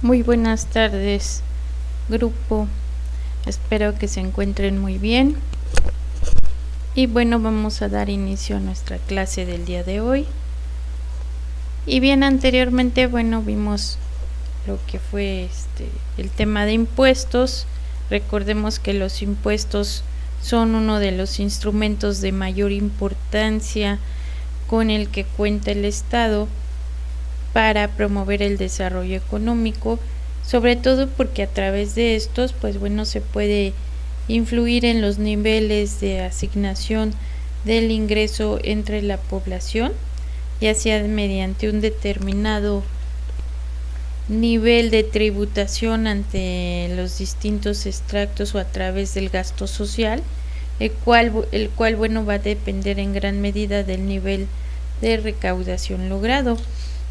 Muy buenas tardes, grupo. Espero que se encuentren muy bien. Y bueno, vamos a dar inicio a nuestra clase del día de hoy. Y bien, anteriormente, vimos lo que fue el tema de impuestos. Recordemos que los impuestos son uno de los instrumentos de mayor importancia con el que cuenta el Estado para promover el desarrollo económico, sobre todo porque a través de estos, se puede influir en los niveles de asignación del ingreso entre la población, ya sea mediante un determinado nivel de tributación ante los distintos extractos o a través del gasto social, el cual va a depender en gran medida del nivel de recaudación logrado.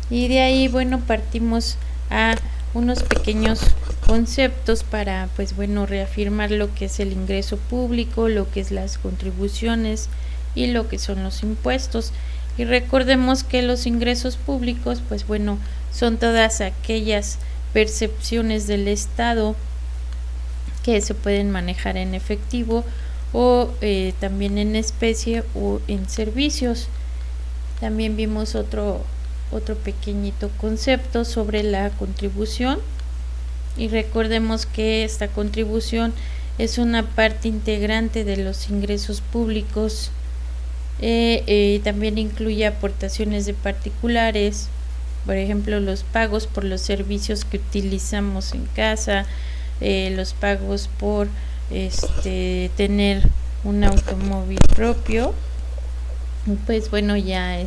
Y de ahí, partimos a unos pequeños conceptos para, reafirmar lo que es el ingreso público, lo que es las contribuciones y lo que son los impuestos. Y recordemos que los ingresos públicos, son todas aquellas percepciones del Estado que se pueden manejar en efectivo o también en especie o en servicios. También vimos otro pequeñito concepto sobre la contribución, y recordemos que esta contribución es una parte integrante de los ingresos públicos. También incluye aportaciones de particulares, por ejemplo los pagos por los servicios que utilizamos en casa, los pagos por tener un automóvil propio. Ya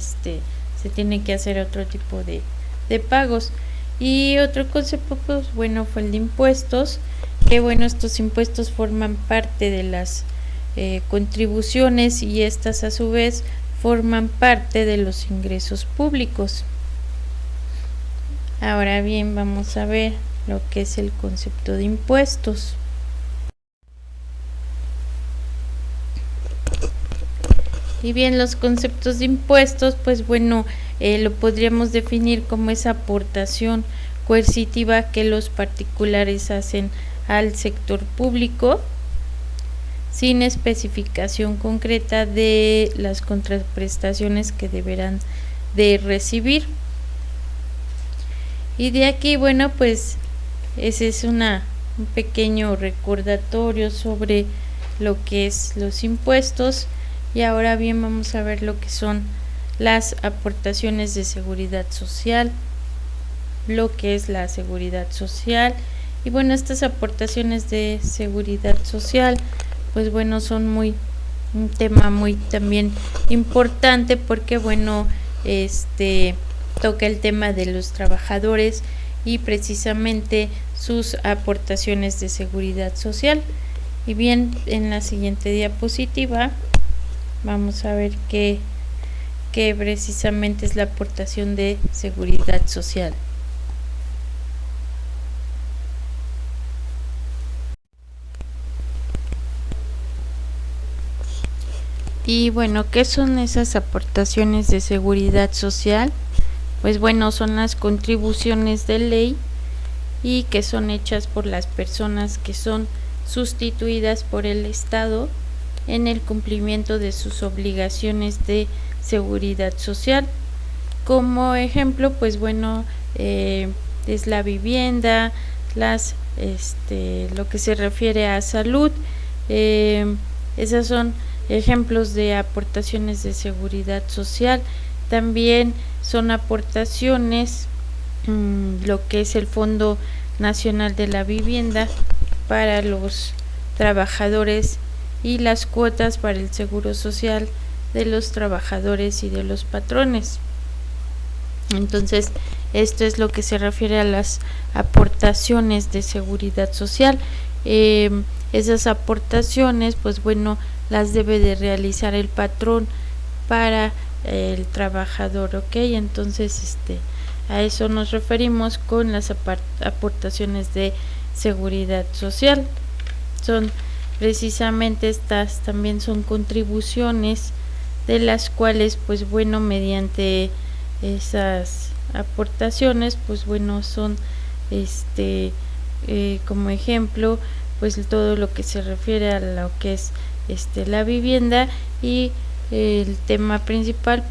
se tiene que hacer otro tipo de pagos. Y otro concepto fue el de impuestos, que estos impuestos forman parte de las contribuciones, y estas a su vez forman parte de los ingresos públicos. Ahora bien, vamos a ver lo que es el concepto de impuestos. Y bien, los conceptos de impuestos, lo podríamos definir como esa aportación coercitiva que los particulares hacen al sector público, sin especificación concreta de las contraprestaciones que deberán de recibir. Y de aquí, ese es un pequeño recordatorio sobre lo que es los impuestos. Y ahora bien, vamos a ver lo que son las aportaciones de seguridad social, lo que es la seguridad social. Y estas aportaciones de seguridad social, son un tema muy también importante, porque toca el tema de los trabajadores y precisamente sus aportaciones de seguridad social. Y bien, en la siguiente diapositiva vamos a ver qué precisamente es la aportación de seguridad social. Y ¿qué son esas aportaciones de seguridad social? Son las contribuciones de ley y que son hechas por las personas que son sustituidas por el Estado en el cumplimiento de sus obligaciones de seguridad social. Como ejemplo, es la vivienda, lo que se refiere a salud. Esos son ejemplos de aportaciones de seguridad social. También son aportaciones lo que es el Fondo Nacional de la Vivienda para los trabajadores y las cuotas para el seguro social de los trabajadores y de los patrones. Entonces, esto es lo que se refiere a las aportaciones de seguridad social. Esas aportaciones, las debe de realizar el patrón para el trabajador, ¿ok? Entonces, a eso nos referimos con las aportaciones de seguridad social. Son precisamente estas, también son contribuciones de las cuales mediante esas aportaciones son como ejemplo, pues todo lo que se refiere a lo que es la vivienda, y el tema principal,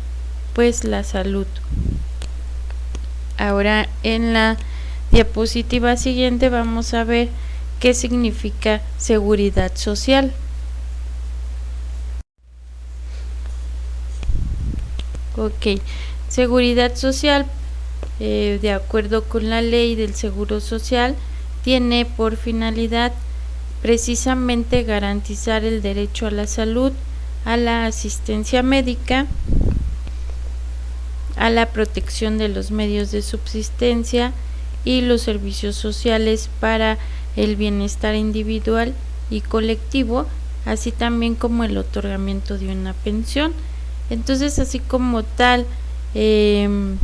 pues la salud. Ahora en la diapositiva siguiente vamos a ver qué significa seguridad social. Ok, seguridad social, de acuerdo con la ley del Seguro Social, tiene por finalidad precisamente garantizar el derecho a la salud, a la asistencia médica, a la protección de los medios de subsistencia y los servicios sociales para el bienestar individual y colectivo, así también como el otorgamiento de una pensión. Entonces, así como tal, el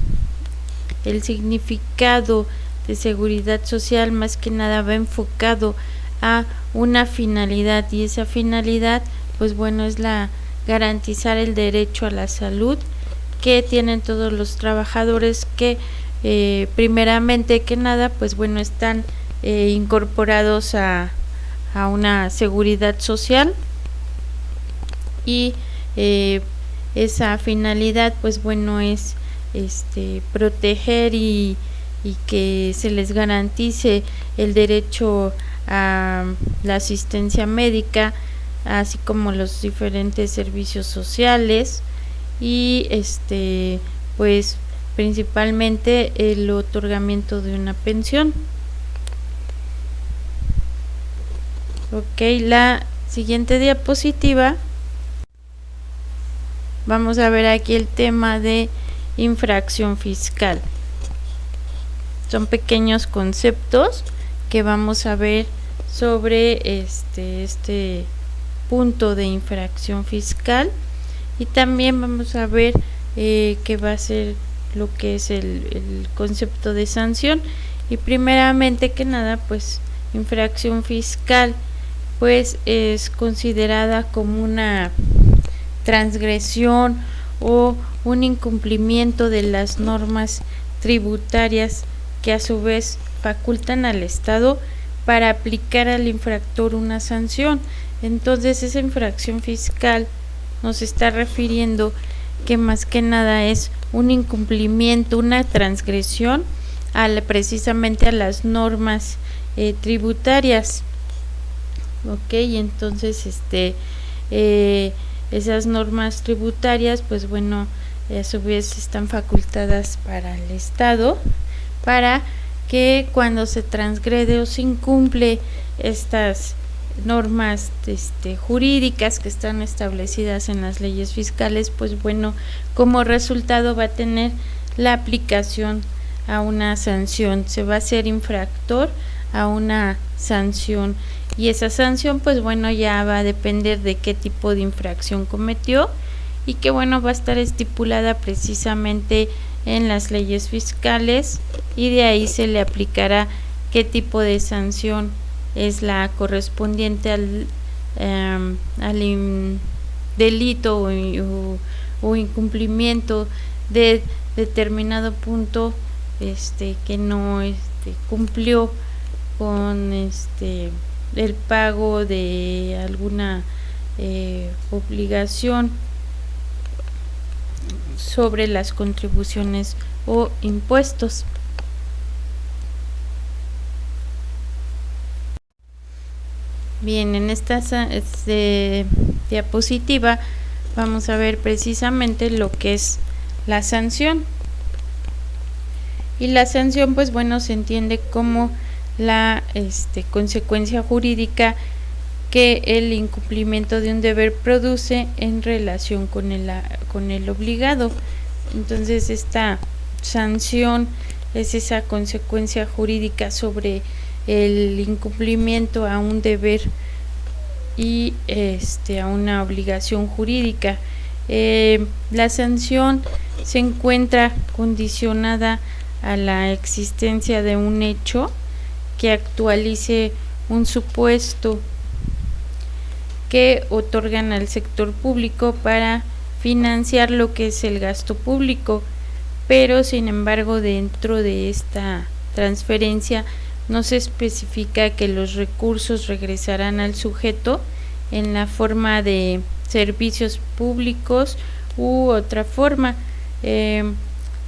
significado de seguridad social más que nada va enfocado a una finalidad, y esa finalidad, pues bueno, es la garantizar el derecho a la salud que tienen todos los trabajadores que primeramente que nada, pues bueno, están incorporados a una seguridad social, y esa finalidad, pues bueno, es proteger y que se les garantice el derecho a la asistencia médica, así como los diferentes servicios sociales, y pues principalmente el otorgamiento de una pensión. Ok, la siguiente diapositiva vamos a ver aquí el tema de infracción fiscal. Son pequeños conceptos que vamos a ver sobre este punto de infracción fiscal, y también vamos a ver qué va a ser lo que es el concepto de sanción. Y primeramente que nada, pues infracción fiscal pues es considerada como una transgresión o un incumplimiento de las normas tributarias que a su vez facultan al Estado para aplicar al infractor una sanción. Entonces esa infracción fiscal nos está refiriendo que más que nada es un incumplimiento, una transgresión precisamente a las normas tributarias. Ok, entonces esas normas tributarias, pues bueno, a su vez están facultadas para el Estado, para que cuando se transgrede o se incumple estas normas jurídicas que están establecidas en las leyes fiscales, pues bueno, como resultado va a tener la aplicación a una sanción, se va a ser infractor a una sanción, y esa sanción pues bueno ya va a depender de qué tipo de infracción cometió, y que bueno va a estar estipulada precisamente en las leyes fiscales, y de ahí se le aplicará qué tipo de sanción es la correspondiente al delito o incumplimiento de determinado punto que no cumplió con el pago de alguna obligación sobre las contribuciones o impuestos. Bien, en esta diapositiva vamos a ver precisamente lo que es la sanción. Y la sanción, pues bueno, se entiende como la consecuencia jurídica que el incumplimiento de un deber produce en relación con el obligado. Entonces esta sanción es esa consecuencia jurídica sobre el incumplimiento a un deber y a una obligación jurídica. La sanción se encuentra condicionada a la existencia de un hecho que actualice un supuesto que otorgan al sector público para financiar lo que es el gasto público, pero sin embargo dentro de esta transferencia no se especifica que los recursos regresarán al sujeto en la forma de servicios públicos u otra forma.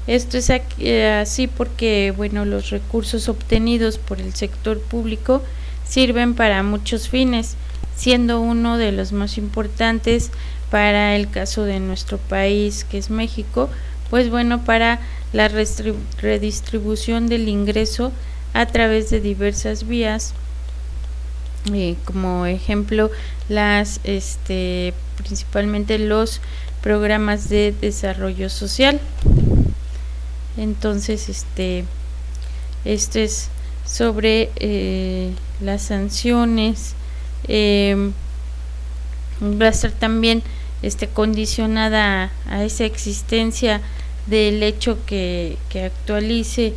Esto es así porque, bueno, los recursos obtenidos por el sector público sirven para muchos fines, siendo uno de los más importantes para el caso de nuestro país, que es México, pues bueno, para la redistribución del ingreso a través de diversas vías, como ejemplo principalmente los programas de desarrollo social. Entonces esto es sobre las sanciones. Va a estar también condicionada a esa existencia del hecho que actualice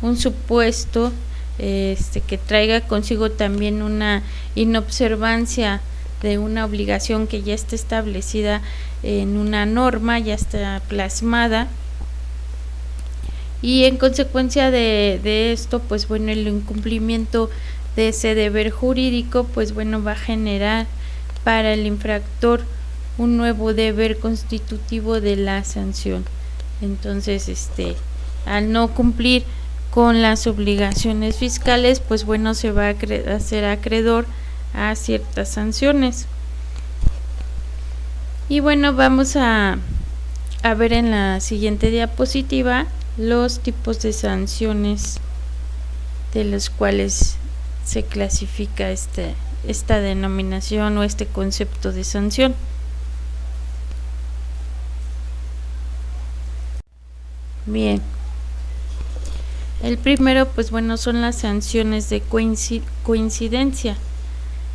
un supuesto que traiga consigo también una inobservancia de una obligación que ya está establecida en una norma, ya está plasmada, y en consecuencia de esto, pues bueno, el incumplimiento de ese deber jurídico, pues bueno, va a generar para el infractor un nuevo deber constitutivo de la sanción. Entonces, al no cumplir con las obligaciones fiscales, pues bueno, se va a hacer acreedor a ciertas sanciones. Y bueno, vamos a ver en la siguiente diapositiva los tipos de sanciones de los cuales se clasifica esta denominación o este concepto de sanción. Bien, el primero, pues bueno, son las sanciones de coincidencia.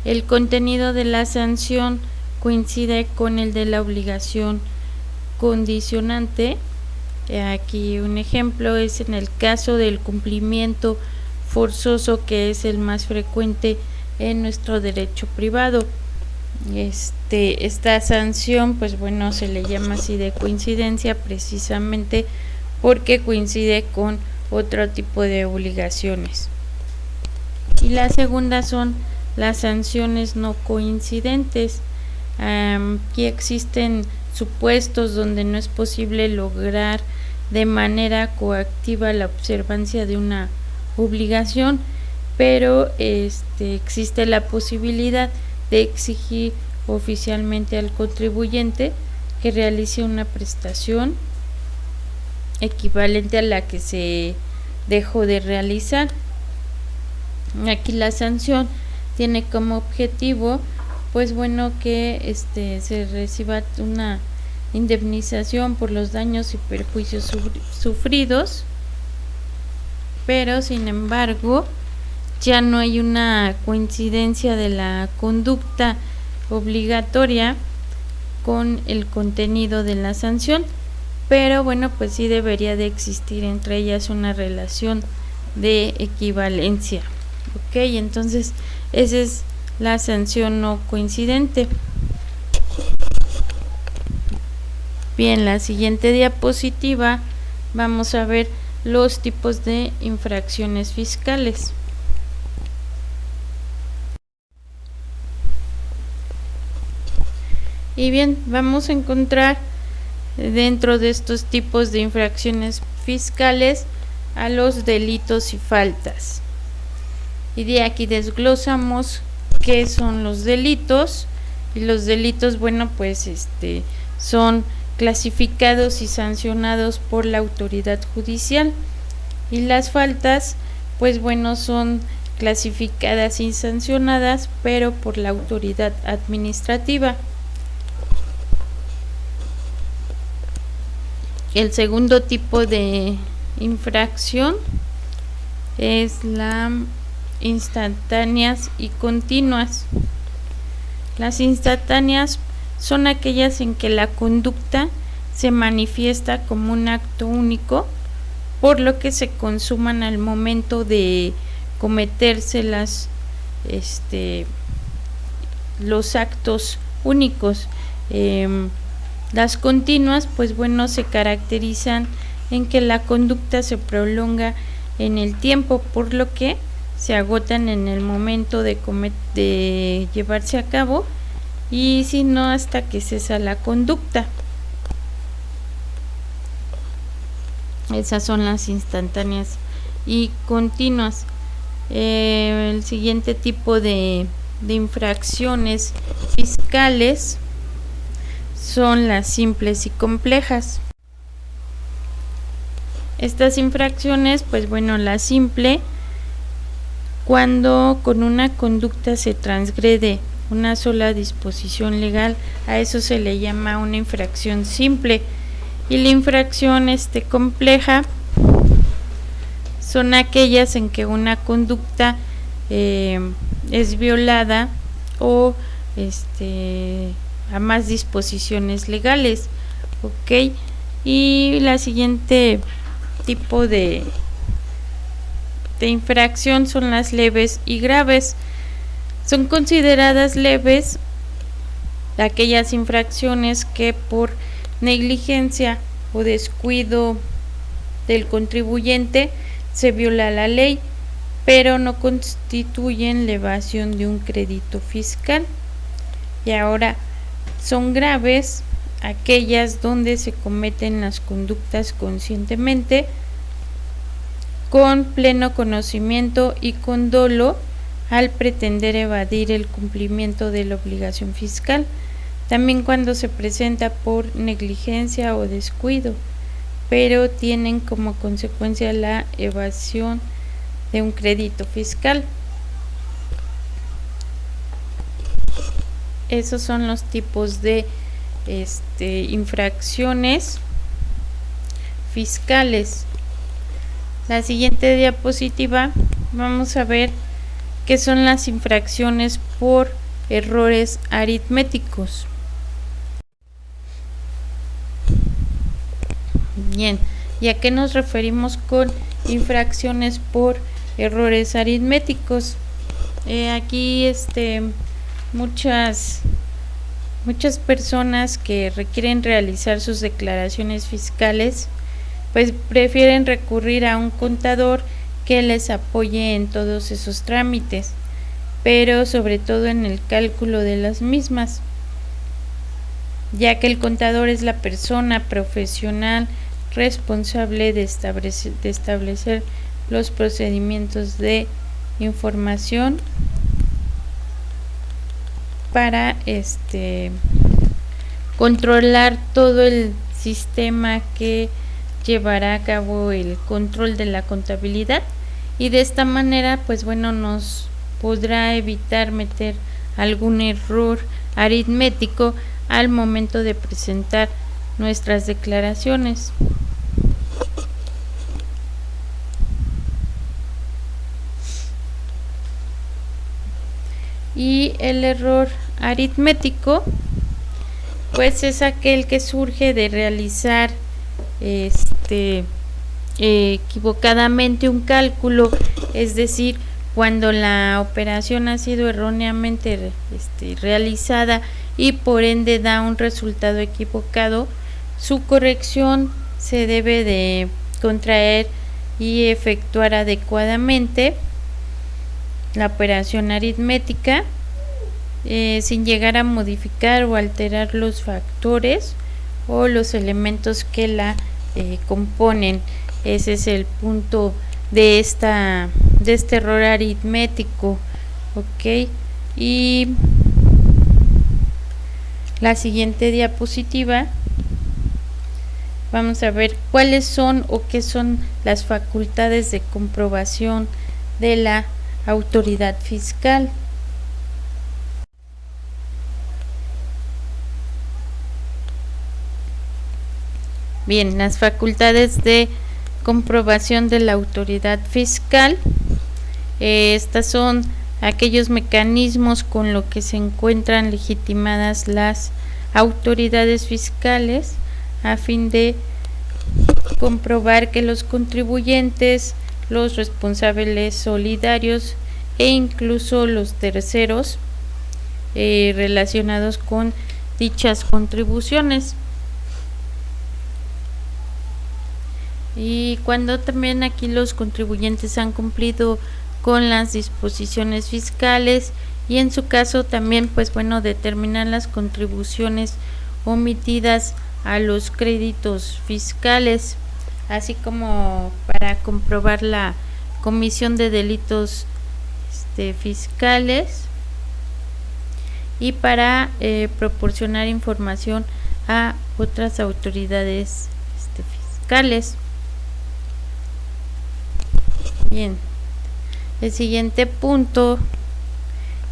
El contenido de la sanción coincide con el de la obligación condicionante. Aquí un ejemplo es en el caso del cumplimiento forzoso, que es el más frecuente en nuestro derecho privado. Esta sanción, pues bueno, se le llama así de coincidencia precisamente porque coincide con otro tipo de obligaciones. Y la segunda son las sanciones no coincidentes. Aquí existen supuestos donde no es posible lograr de manera coactiva la observancia de una obligación, pero existe la posibilidad de exigir oficialmente al contribuyente que realice una prestación equivalente a la que se dejó de realizar. Aquí la sanción tiene como objetivo, pues bueno, que se reciba una indemnización por los daños y perjuicios sufridos, pero sin embargo ya no hay una coincidencia de la conducta obligatoria con el contenido de la sanción, pero bueno, pues sí debería de existir entre ellas una relación de equivalencia. Ok, entonces esa es la sanción no coincidente. Bien, la siguiente diapositiva vamos a ver los tipos de infracciones fiscales. Y bien, vamos a encontrar dentro de estos tipos de infracciones fiscales a los delitos y faltas. Y de aquí desglosamos qué son los delitos. Y los delitos, bueno, pues son clasificados y sancionados por la autoridad judicial, y las faltas, pues bueno, son clasificadas y sancionadas pero por la autoridad administrativa. El segundo tipo de infracción es la instantáneas y continuas. Las instantáneas son aquellas en que la conducta se manifiesta como un acto único, por lo que se consuman al momento de cometerse los actos únicos. Las continuas, pues bueno, se caracterizan en que la conducta se prolonga en el tiempo, por lo que se agotan en el momento de llevarse a cabo, y si no, hasta que cesa la conducta. Esas son las instantáneas y continuas. El siguiente tipo de infracciones fiscales son las simples y complejas. Estas infracciones, pues bueno, la simple, cuando con una conducta se transgrede una sola disposición legal, a eso se le llama una infracción simple. Y la infracción compleja son aquellas en que una conducta es violada o a más disposiciones legales, ¿ok? Y la siguiente tipo de infracción son las leves y graves. Son consideradas leves aquellas infracciones que por negligencia o descuido del contribuyente se viola la ley, pero no constituyen la evasión de un crédito fiscal. Y ahora son graves aquellas donde se cometen las conductas conscientemente, con pleno conocimiento y con dolo, al pretender evadir el cumplimiento de la obligación fiscal. También cuando se presenta por negligencia o descuido, pero tienen como consecuencia la evasión de un crédito fiscal. Esos son los tipos de infracciones fiscales. La siguiente diapositiva vamos a ver qué son las infracciones por errores aritméticos. Bien, ¿y a qué nos referimos con infracciones por errores aritméticos? Aquí muchas personas que requieren realizar sus declaraciones fiscales, pues prefieren recurrir a un contador que les apoye en todos esos trámites, pero sobre todo en el cálculo de las mismas, ya que el contador es la persona profesional responsable de establecer los procedimientos de información para controlar todo el sistema que llevará a cabo el control de la contabilidad, y de esta manera pues bueno, nos podrá evitar meter algún error aritmético al momento de presentar nuestras declaraciones. Y el error aritmético pues es aquel que surge de realizar equivocadamente un cálculo, es decir, cuando la operación ha sido erróneamente realizada y por ende da un resultado equivocado, su corrección se debe de contraer y efectuar adecuadamente la operación aritmética, sin llegar a modificar o alterar los factores o los elementos que la componen. Ese es el punto de este error aritmético, ok. Y la siguiente diapositiva vamos a ver cuáles son o qué son las facultades de comprobación de la autoridad fiscal. Bien, las facultades de comprobación de la autoridad fiscal, estas son aquellos mecanismos con los que se encuentran legitimadas las autoridades fiscales a fin de comprobar que los contribuyentes, los responsables solidarios e incluso los terceros relacionados con dichas contribuciones. y cuando también aquí los contribuyentes han cumplido con las disposiciones fiscales y en su caso también pues bueno determinar las contribuciones omitidas a los créditos fiscales, así como para comprobar la comisión de delitos fiscales y para proporcionar información a otras autoridades fiscales. Bien, el siguiente punto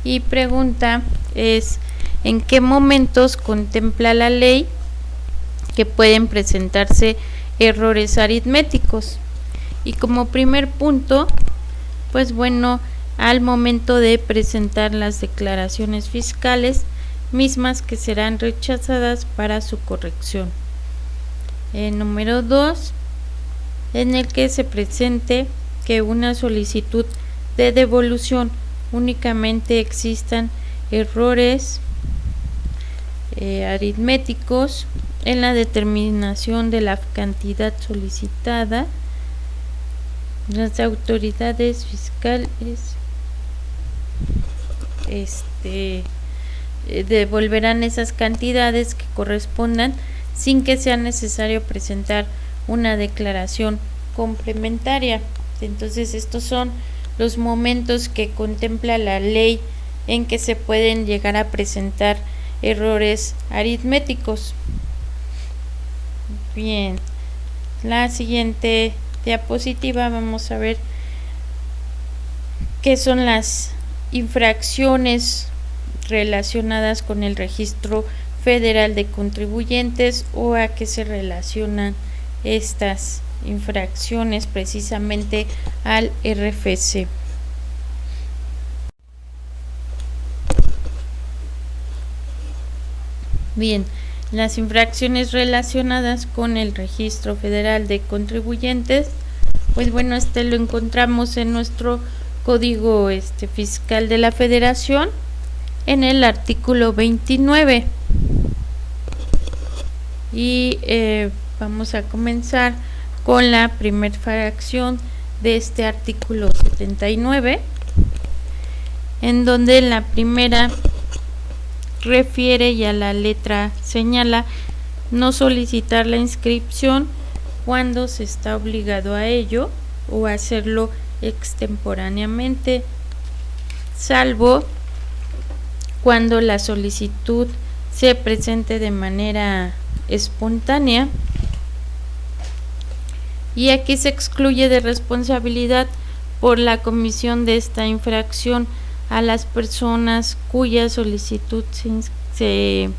y pregunta es: ¿en qué momentos contempla la ley que pueden presentarse errores aritméticos? Y como primer punto, pues bueno, al momento de presentar las declaraciones fiscales, mismas que serán rechazadas para su corrección. Número 2, en el que se presente que una solicitud de devolución únicamente existan errores aritméticos en la determinación de la cantidad solicitada. Las autoridades fiscales devolverán esas cantidades que correspondan sin que sea necesario presentar una declaración complementaria. Entonces estos son los momentos que contempla la ley en que se pueden llegar a presentar errores aritméticos. Bien, la siguiente diapositiva vamos a ver qué son las infracciones relacionadas con el Registro Federal de Contribuyentes o a qué se relacionan estas infracciones precisamente al RFC. Bien, las infracciones relacionadas con el Registro Federal de Contribuyentes, pues bueno, lo encontramos en nuestro Código Fiscal de la Federación en el artículo 29. Y vamos a comenzar con la primera fracción de este artículo 79, en donde la primera refiere y a la letra señala no solicitar la inscripción cuando se está obligado a ello o hacerlo extemporáneamente, salvo cuando la solicitud se presente de manera espontánea, y aquí se excluye de responsabilidad por la comisión de esta infracción a las personas cuya solicitud se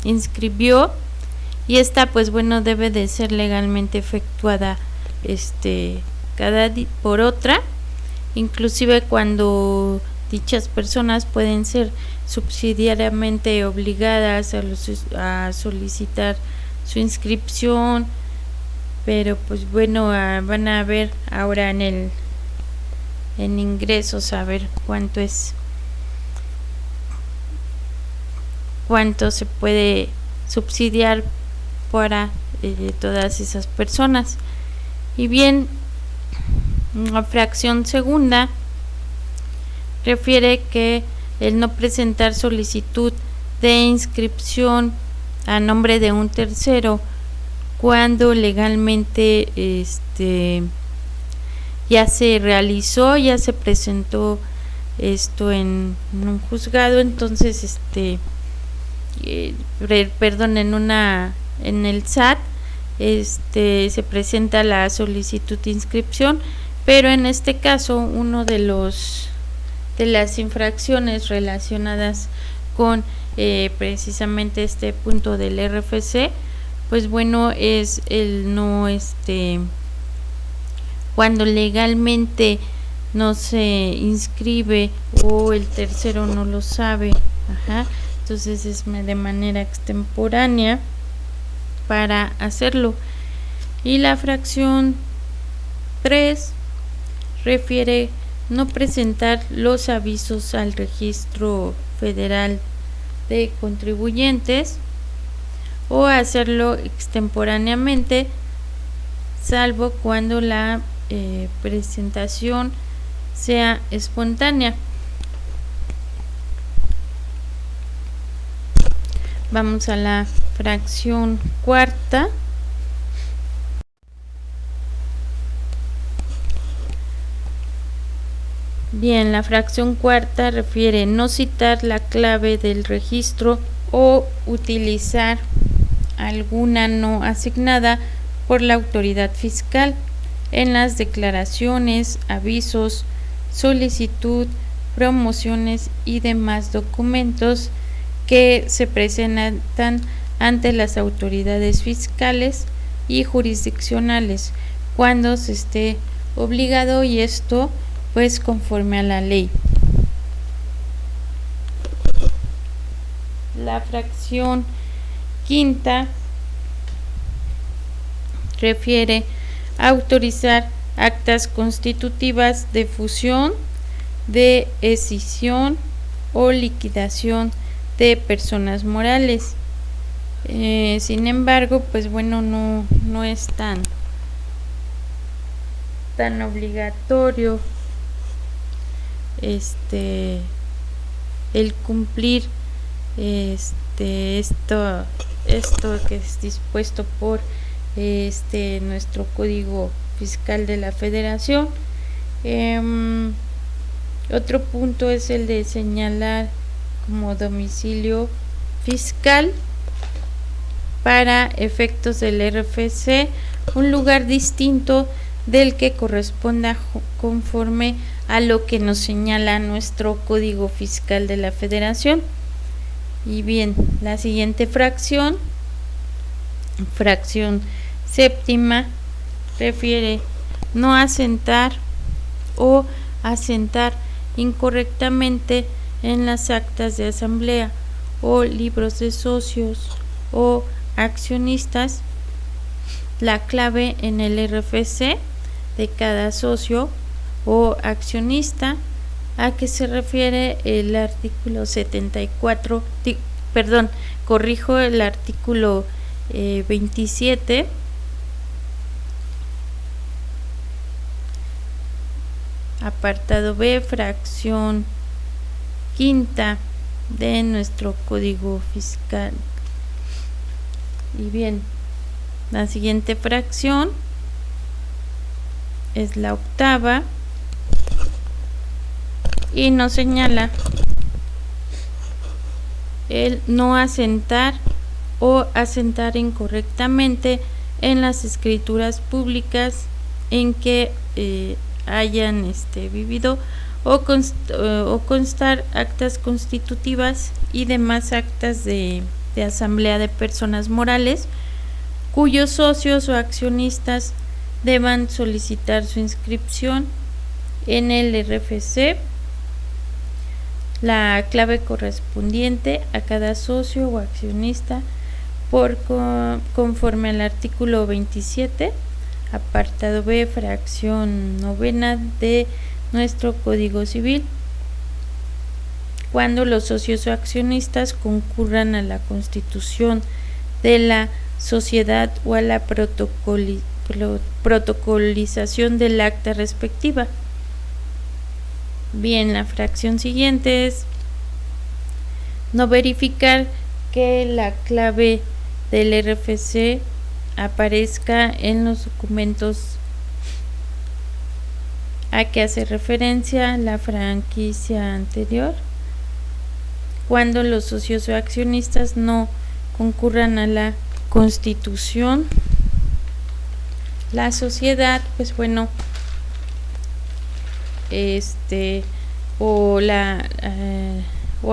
inscribió, y esta pues bueno debe de ser legalmente efectuada por otra, inclusive cuando dichas personas pueden ser subsidiariamente obligadas a solicitar su inscripción, pero pues bueno, van a ver ahora en ingresos a ver cuánto se puede subsidiar para todas esas personas. Y bien, la fracción segunda refiere que el no presentar solicitud de inscripción a nombre de un tercero cuando legalmente ya se realizó, ya se presentó esto en un juzgado, entonces en el SAT se presenta la solicitud de inscripción, pero en este caso uno de las infracciones relacionadas con precisamente este punto del RFC, pues bueno, es el no cuando legalmente no se inscribe o el tercero no lo sabe, entonces es de manera extemporánea para hacerlo. Y la fracción 3 refiere no presentar los avisos al Registro Federal de Contribuyentes o hacerlo extemporáneamente, salvo cuando la presentación sea espontánea. Vamos a la fracción cuarta. Bien, la fracción cuarta refiere no citar la clave del registro o utilizar alguna no asignada por la autoridad fiscal en las declaraciones, avisos, solicitud, promociones y demás documentos que se presentan ante las autoridades fiscales y jurisdiccionales cuando se esté obligado, y esto pues conforme a la ley. La fracción quinta refiere a autorizar actas constitutivas de fusión, de escisión o liquidación de personas morales. Sin embargo, pues bueno, no es tan obligatorio el cumplir esto que es dispuesto por nuestro Código Fiscal de la Federación. Otro punto es el de señalar como domicilio fiscal para efectos del RFC un lugar distinto del que corresponda conforme a lo que nos señala nuestro Código Fiscal de la Federación. Y bien, la siguiente fracción séptima, refiere no asentar o asentar incorrectamente en las actas de asamblea o libros de socios o accionistas la clave en el RFC de cada socio o accionista, a que se refiere el artículo 74, el artículo 27, apartado B, fracción quinta de nuestro Código Fiscal. Y bien, la siguiente fracción es la octava y nos señala el no asentar o asentar incorrectamente en las escrituras públicas en que hayan vivido o constar actas constitutivas y demás actas de asamblea de personas morales cuyos socios o accionistas deban solicitar su inscripción en el RFC, la clave correspondiente a cada socio o accionista conforme al artículo 27, apartado B, fracción novena de nuestro Código Civil, cuando los socios o accionistas concurran a la constitución de la sociedad o a la protocolización del acta respectiva. Bien, la fracción siguiente es no verificar que la clave del RFC aparezca en los documentos a que hace referencia la franquicia anterior, cuando los socios o accionistas no concurran a la constitución. La sociedad, pues bueno, o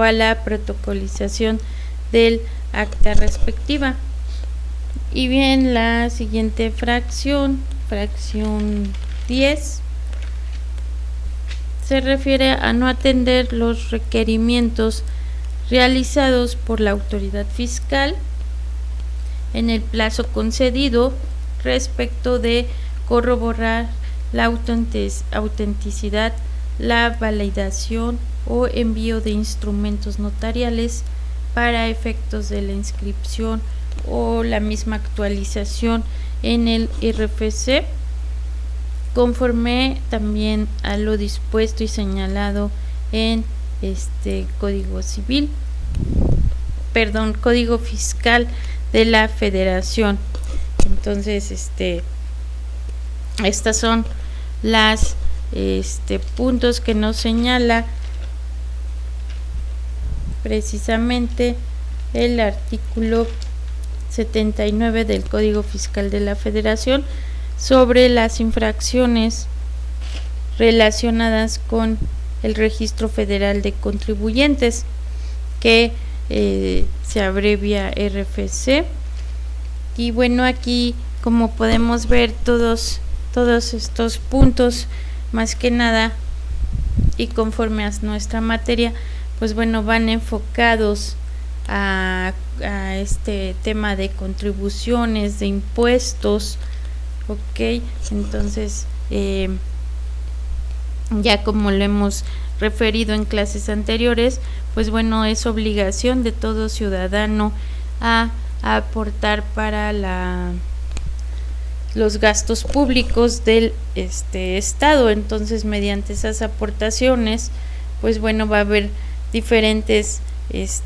a la protocolización del acta respectiva. Y bien, la siguiente fracción 10, se refiere a no atender los requerimientos realizados por la autoridad fiscal en el plazo concedido respecto de corroborar la autenticidad, la validación o envío de instrumentos notariales para efectos de la inscripción o la misma actualización en el RFC, conforme también a lo dispuesto y señalado en Código Fiscal de la Federación. Entonces, estas son las puntos que nos señala precisamente el artículo 79 del Código Fiscal de la Federación sobre las infracciones relacionadas con el Registro Federal de Contribuyentes, que se abrevia RFC. Y bueno, aquí, como podemos ver, todos estos puntos, más que nada y conforme a nuestra materia, pues bueno, van enfocados a este tema de contribuciones, de impuestos. Ok, entonces ya como lo hemos referido en clases anteriores, pues bueno, es obligación de todo ciudadano a aportar para los gastos públicos del estado. Entonces, mediante esas aportaciones, pues bueno, va a haber diferentes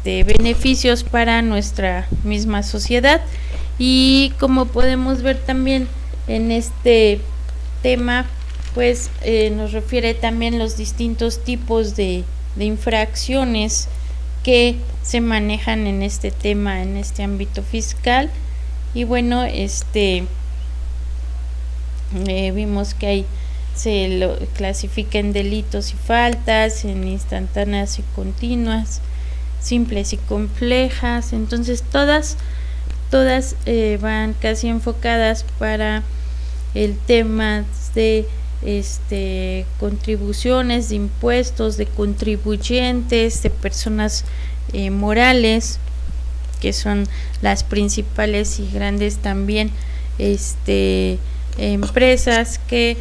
beneficios para nuestra misma sociedad. Y como podemos ver también en este tema, pues nos refiere también los distintos tipos de infracciones que se manejan en este tema, en este ámbito fiscal. Y bueno, vimos que se lo clasifica en delitos y faltas, en instantáneas y continuas, simples y complejas. Entonces todas van casi enfocadas para el tema de contribuciones, de impuestos, de contribuyentes, de personas morales, que son las principales y grandes también empresas que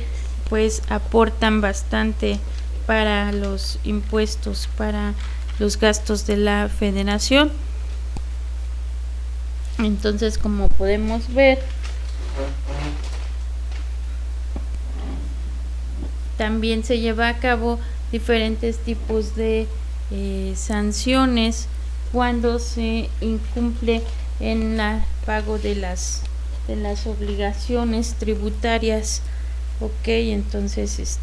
pues aportan bastante para los impuestos, para los gastos de la Federación. Entonces, como podemos ver, también se lleva a cabo diferentes tipos de sanciones cuando se incumple en el pago de las obligaciones tributarias. Ok, entonces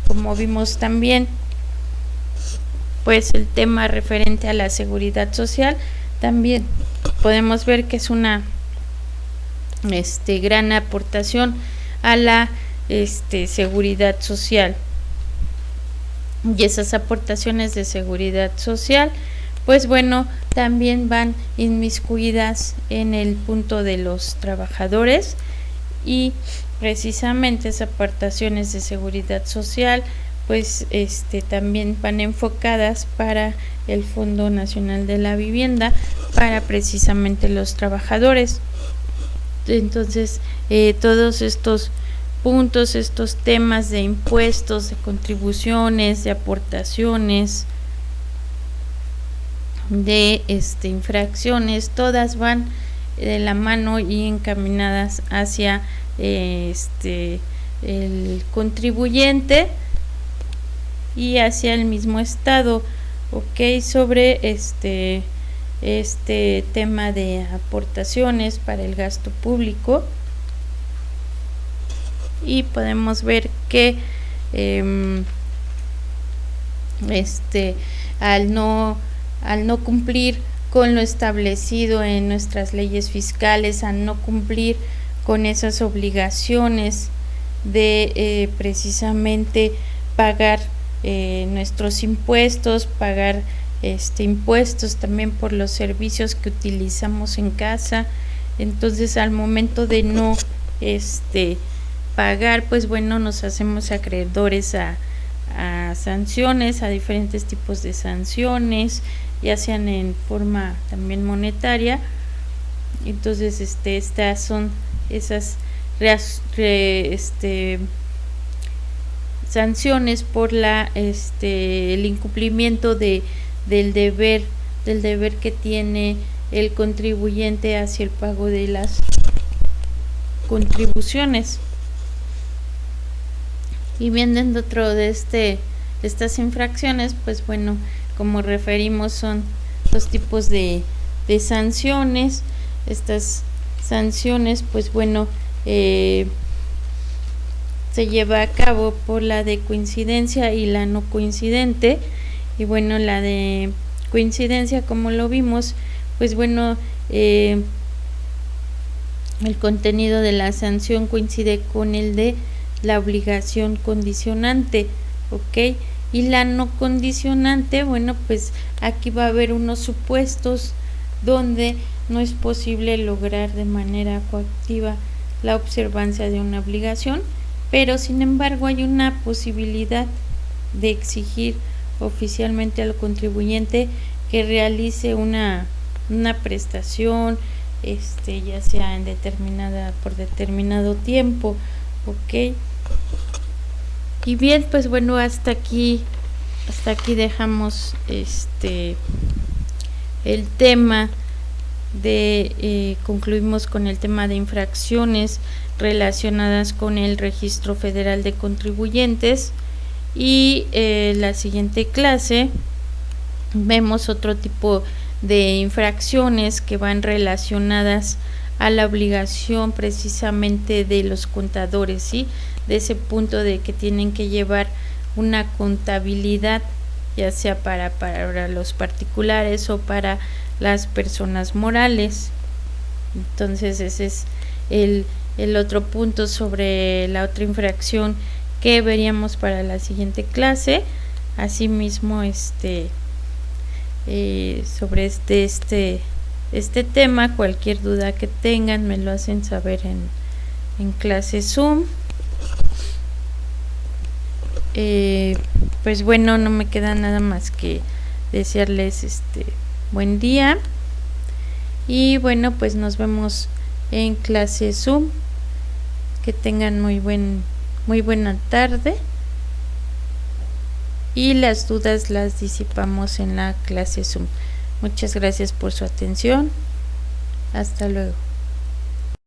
como vimos también, pues el tema referente a la seguridad social, también podemos ver que es una gran aportación a la seguridad social. Y esas aportaciones de seguridad social, pues bueno, también van inmiscuidas en el punto de los trabajadores, y precisamente esas aportaciones de seguridad social pues también van enfocadas para el Fondo Nacional de la Vivienda, para precisamente los trabajadores. Entonces todos estos puntos, estos temas de impuestos, de contribuciones, de aportaciones, de infracciones, todas van de la mano y encaminadas hacia el contribuyente y hacia el mismo estado. Ok, sobre este tema de aportaciones para el gasto público, y podemos ver que al no cumplir con lo establecido en nuestras leyes fiscales, al no cumplir con esas obligaciones de precisamente pagar nuestros impuestos, pagar impuestos también por los servicios que utilizamos en casa. Entonces, al momento de no pagar, pues bueno, nos hacemos acreedores a sanciones, a diferentes tipos de sanciones, ya sean en forma también monetaria. Entonces estas son esas sanciones por el incumplimiento del deber que tiene el contribuyente hacia el pago de las contribuciones. Y bien, dentro de estas infracciones, pues bueno, como referimos, son dos tipos de sanciones. Estas sanciones, pues bueno, se lleva a cabo por la de coincidencia y la no coincidente. Y bueno, la de coincidencia, como lo vimos, pues bueno, el contenido de la sanción coincide con el de la obligación condicionante, ¿ok? Y la no condicionante, bueno, pues aquí va a haber unos supuestos donde no es posible lograr de manera coactiva la observancia de una obligación, pero sin embargo hay una posibilidad de exigir oficialmente al contribuyente que realice una prestación, ya sea por determinado tiempo, ¿ok? Y bien, pues bueno, hasta aquí dejamos el tema de concluimos con el tema de infracciones relacionadas con el Registro Federal de Contribuyentes. Y la siguiente clase vemos otro tipo de infracciones que van relacionadas a la obligación precisamente de los contadores, ¿sí? De ese punto de que tienen que llevar una contabilidad, ya sea para los particulares o para las personas morales. Entonces ese es el otro punto sobre la otra infracción que veríamos para la siguiente clase. Asimismo, sobre este tema, cualquier duda que tengan me lo hacen saber en clase Zoom. Pues bueno, no me queda nada más que desearles buen día, y bueno, pues nos vemos en clase Zoom. Que tengan muy buena tarde, y las dudas las disipamos en la clase Zoom. Muchas gracias por su atención. Hasta luego.